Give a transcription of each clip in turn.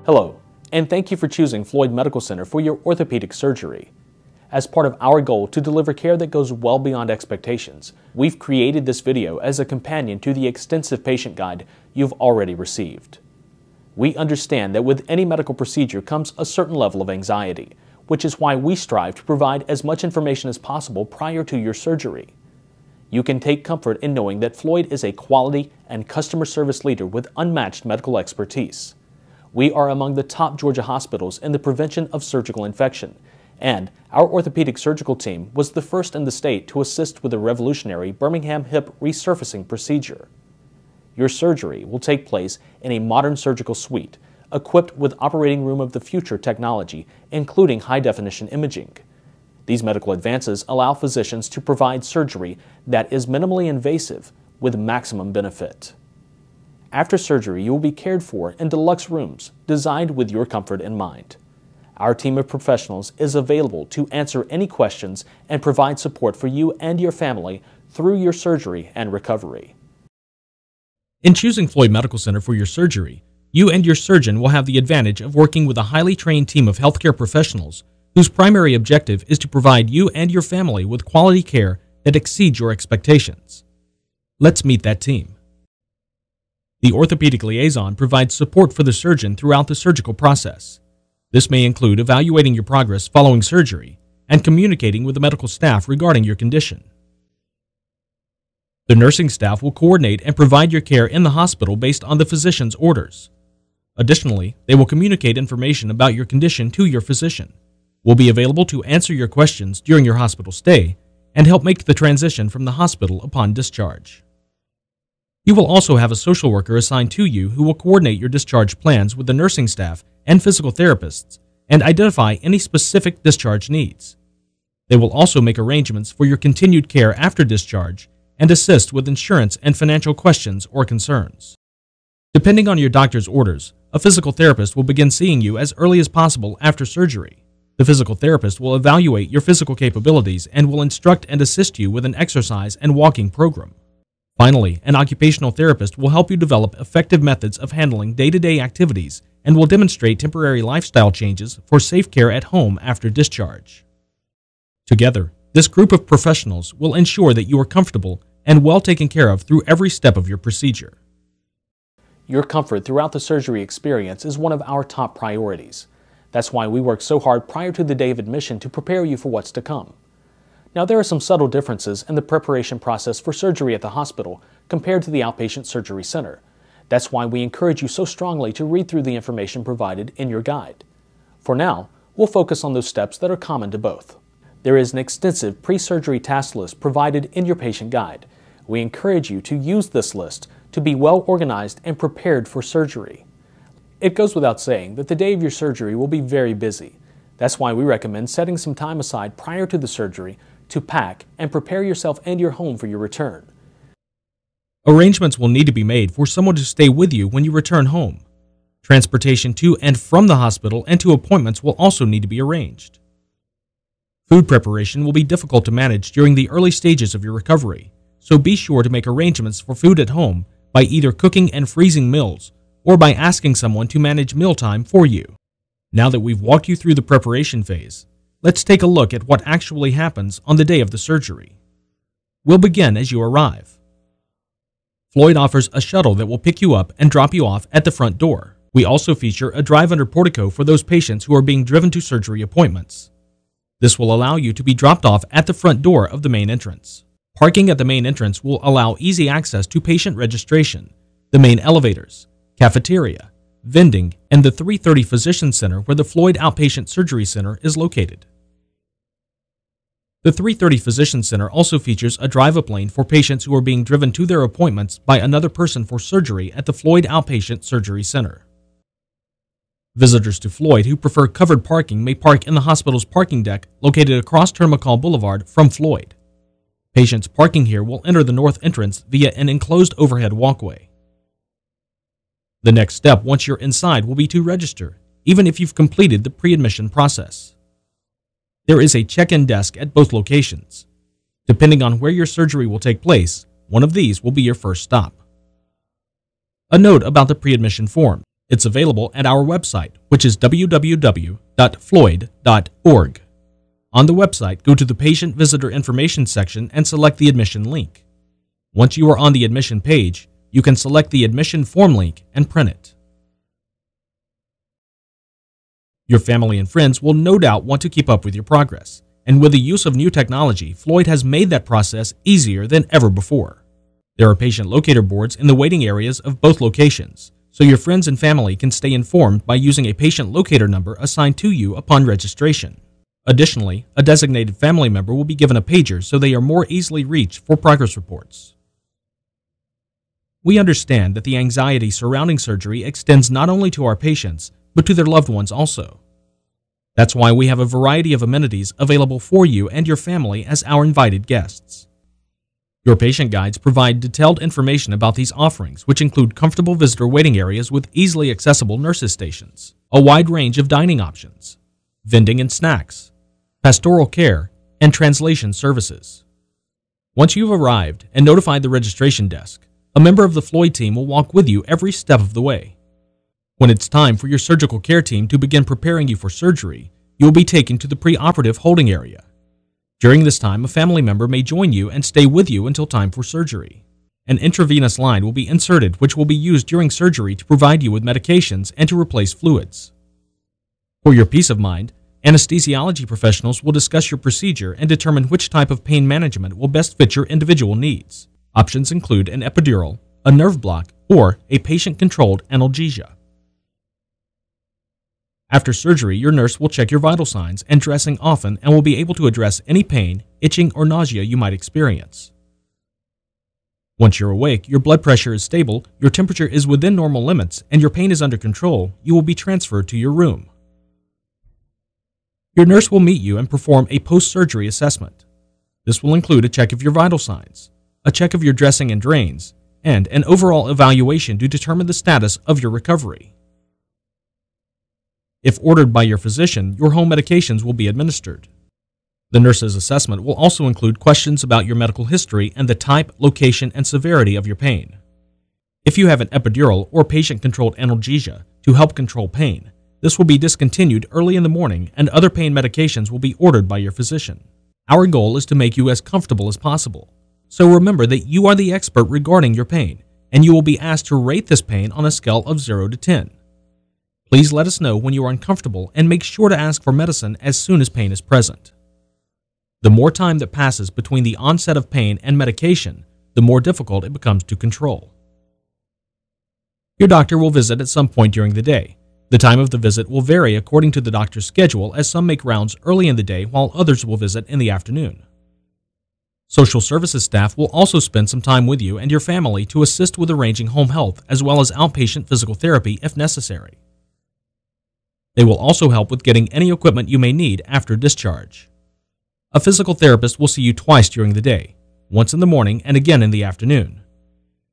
Hello, and thank you for choosing Floyd Medical Center for your orthopedic surgery. As part of our goal to deliver care that goes well beyond expectations, we've created this video as a companion to the extensive patient guide you've already received. We understand that with any medical procedure comes a certain level of anxiety, which is why we strive to provide as much information as possible prior to your surgery. You can take comfort in knowing that Floyd is a quality and customer service leader with unmatched medical expertise. We are among the top Georgia hospitals in the prevention of surgical infection, and our orthopedic surgical team was the first in the state to assist with the revolutionary Birmingham hip resurfacing procedure. Your surgery will take place in a modern surgical suite, equipped with operating room of the future technology, including high-definition imaging. These medical advances allow physicians to provide surgery that is minimally invasive with maximum benefit. After surgery, you will be cared for in deluxe rooms designed with your comfort in mind. Our team of professionals is available to answer any questions and provide support for you and your family through your surgery and recovery. In choosing Floyd Medical Center for your surgery, you and your surgeon will have the advantage of working with a highly trained team of healthcare professionals whose primary objective is to provide you and your family with quality care that exceeds your expectations. Let's meet that team. The orthopedic liaison provides support for the surgeon throughout the surgical process. This may include evaluating your progress following surgery and communicating with the medical staff regarding your condition. The nursing staff will coordinate and provide your care in the hospital based on the physician's orders. Additionally, they will communicate information about your condition to your physician, will be available to answer your questions during your hospital stay, and help make the transition from the hospital upon discharge. You will also have a social worker assigned to you who will coordinate your discharge plans with the nursing staff and physical therapists and identify any specific discharge needs. They will also make arrangements for your continued care after discharge and assist with insurance and financial questions or concerns. Depending on your doctor's orders, a physical therapist will begin seeing you as early as possible after surgery. The physical therapist will evaluate your physical capabilities and will instruct and assist you with an exercise and walking program. Finally, an occupational therapist will help you develop effective methods of handling day-to-day activities and will demonstrate temporary lifestyle changes for safe care at home after discharge. Together, this group of professionals will ensure that you are comfortable and well taken care of through every step of your procedure. Your comfort throughout the surgery experience is one of our top priorities. That's why we work so hard prior to the day of admission to prepare you for what's to come. Now, there are some subtle differences in the preparation process for surgery at the hospital compared to the outpatient surgery center. That's why we encourage you so strongly to read through the information provided in your guide. For now, we'll focus on those steps that are common to both. There is an extensive pre-surgery task list provided in your patient guide. We encourage you to use this list to be well organized and prepared for surgery. It goes without saying that the day of your surgery will be very busy. That's why we recommend setting some time aside prior to the surgery to pack and prepare yourself and your home for your return. Arrangements will need to be made for someone to stay with you when you return home. Transportation to and from the hospital and to appointments will also need to be arranged. Food preparation will be difficult to manage during the early stages of your recovery, so be sure to make arrangements for food at home by either cooking and freezing meals or by asking someone to manage mealtime for you. Now that we've walked you through the preparation phase, let's take a look at what actually happens on the day of the surgery. We'll begin as you arrive. Floyd offers a shuttle that will pick you up and drop you off at the front door. We also feature a drive-under portico for those patients who are being driven to surgery appointments. This will allow you to be dropped off at the front door of the main entrance. Parking at the main entrance will allow easy access to patient registration, the main elevators, cafeteria, vending, and the 330 Physician Center where the Floyd Outpatient Surgery Center is located. The 330 Physician Center also features a drive-up lane for patients who are being driven to their appointments by another person for surgery at the Floyd Outpatient Surgery Center. Visitors to Floyd who prefer covered parking may park in the hospital's parking deck located across Termacall Boulevard from Floyd. Patients parking here will enter the north entrance via an enclosed overhead walkway. The next step once you're inside will be to register, even if you've completed the pre-admission process. There is a check-in desk at both locations. Depending on where your surgery will take place, one of these will be your first stop. A note about the pre-admission form. It's available at our website, which is www.floyd.org. On the website, go to the Patient Visitor Information section and select the admission link. Once you are on the admission page, you can select the admission form link and print it. Your family and friends will no doubt want to keep up with your progress, and with the use of new technology, Floyd has made that process easier than ever before. There are patient locator boards in the waiting areas of both locations, so your friends and family can stay informed by using a patient locator number assigned to you upon registration. Additionally, a designated family member will be given a pager so they are more easily reached for progress reports. We understand that the anxiety surrounding surgery extends not only to our patients, but to their loved ones also. That's why we have a variety of amenities available for you and your family as our invited guests. Your patient guides provide detailed information about these offerings, which include comfortable visitor waiting areas with easily accessible nurses' stations, a wide range of dining options, vending and snacks, pastoral care, and translation services. Once you've arrived and notified the registration desk, a member of the Floyd team will walk with you every step of the way. When it's time for your surgical care team to begin preparing you for surgery, you will be taken to the preoperative holding area. During this time, a family member may join you and stay with you until time for surgery. An intravenous line will be inserted, which will be used during surgery to provide you with medications and to replace fluids. For your peace of mind, anesthesiology professionals will discuss your procedure and determine which type of pain management will best fit your individual needs. Options include an epidural, a nerve block, or a patient-controlled analgesia. After surgery, your nurse will check your vital signs and dressing often and will be able to address any pain, itching, or nausea you might experience. Once you're awake, your blood pressure is stable, your temperature is within normal limits, and your pain is under control, you will be transferred to your room. Your nurse will meet you and perform a post-surgery assessment. This will include a check of your vital signs, a check of your dressing and drains, and an overall evaluation to determine the status of your recovery. If ordered by your physician, your home medications will be administered. The nurse's assessment will also include questions about your medical history and the type, location, and severity of your pain. If you have an epidural or patient-controlled analgesia to help control pain, this will be discontinued early in the morning and other pain medications will be ordered by your physician. Our goal is to make you as comfortable as possible. So remember that you are the expert regarding your pain, and you will be asked to rate this pain on a scale of 0 to 10. Please let us know when you are uncomfortable and make sure to ask for medicine as soon as pain is present. The more time that passes between the onset of pain and medication, the more difficult it becomes to control. Your doctor will visit at some point during the day. The time of the visit will vary according to the doctor's schedule, as some make rounds early in the day while others will visit in the afternoon. Social services staff will also spend some time with you and your family to assist with arranging home health as well as outpatient physical therapy if necessary. They will also help with getting any equipment you may need after discharge. A physical therapist will see you twice during the day, once in the morning and again in the afternoon.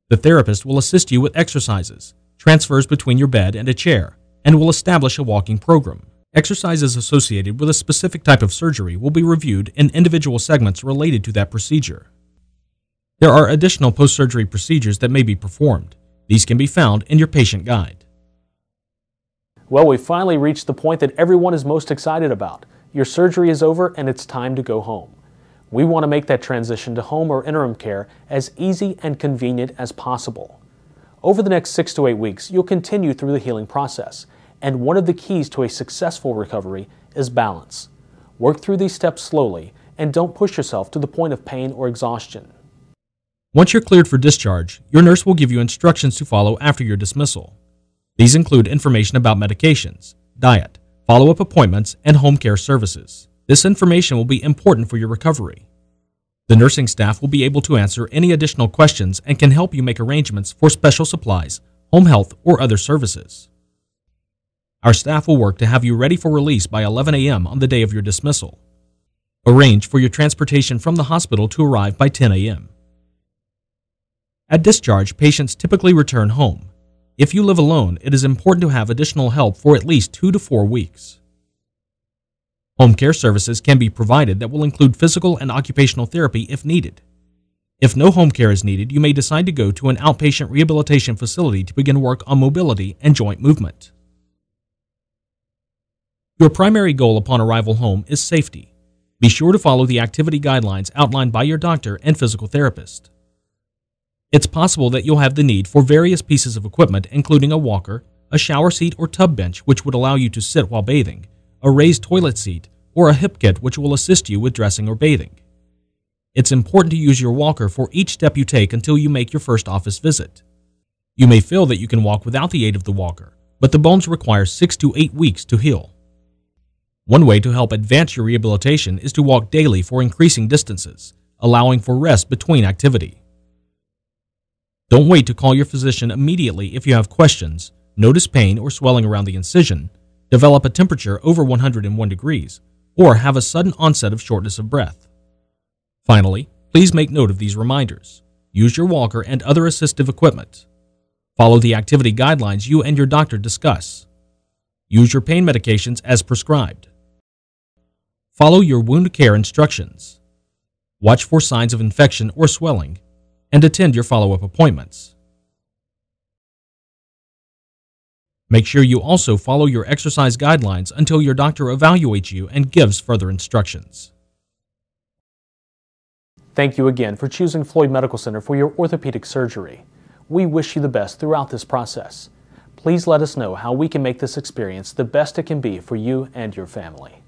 The therapist will assist you with exercises, transfers between your bed and a chair, and will establish a walking program. Exercises associated with a specific type of surgery will be reviewed in individual segments related to that procedure. There are additional post-surgery procedures that may be performed. These can be found in your patient guide. Well, we finally reached the point that everyone is most excited about. Your surgery is over and it's time to go home. We want to make that transition to home or interim care as easy and convenient as possible. Over the next 6 to 8 weeks, you'll continue through the healing process, and one of the keys to a successful recovery is balance. Work through these steps slowly and don't push yourself to the point of pain or exhaustion. Once you're cleared for discharge, your nurse will give you instructions to follow after your dismissal. These include information about medications, diet, follow-up appointments, and home care services. This information will be important for your recovery. The nursing staff will be able to answer any additional questions and can help you make arrangements for special supplies, home health, or other services. Our staff will work to have you ready for release by 11 a.m. on the day of your dismissal. Arrange for your transportation from the hospital to arrive by 10 a.m. At discharge, patients typically return home. If you live alone, it is important to have additional help for at least 2 to 4 weeks. Home care services can be provided that will include physical and occupational therapy if needed. If no home care is needed, you may decide to go to an outpatient rehabilitation facility to begin work on mobility and joint movement. Your primary goal upon arrival home is safety. Be sure to follow the activity guidelines outlined by your doctor and physical therapist. It's possible that you'll have the need for various pieces of equipment, including a walker, a shower seat or tub bench which would allow you to sit while bathing, a raised toilet seat, or a hip kit which will assist you with dressing or bathing. It's important to use your walker for each step you take until you make your first office visit. You may feel that you can walk without the aid of the walker, but the bones require 6 to 8 weeks to heal. One way to help advance your rehabilitation is to walk daily for increasing distances, allowing for rest between activity. Don't wait to call your physician immediately if you have questions, notice pain or swelling around the incision, develop a temperature over 101 degrees, or have a sudden onset of shortness of breath. Finally, please make note of these reminders. Use your walker and other assistive equipment. Follow the activity guidelines you and your doctor discuss. Use your pain medications as prescribed. Follow your wound care instructions. Watch for signs of infection or swelling, and attend your follow-up appointments. Make sure you also follow your exercise guidelines until your doctor evaluates you and gives further instructions. Thank you again for choosing Floyd Medical Center for your orthopedic surgery. We wish you the best throughout this process. Please let us know how we can make this experience the best it can be for you and your family.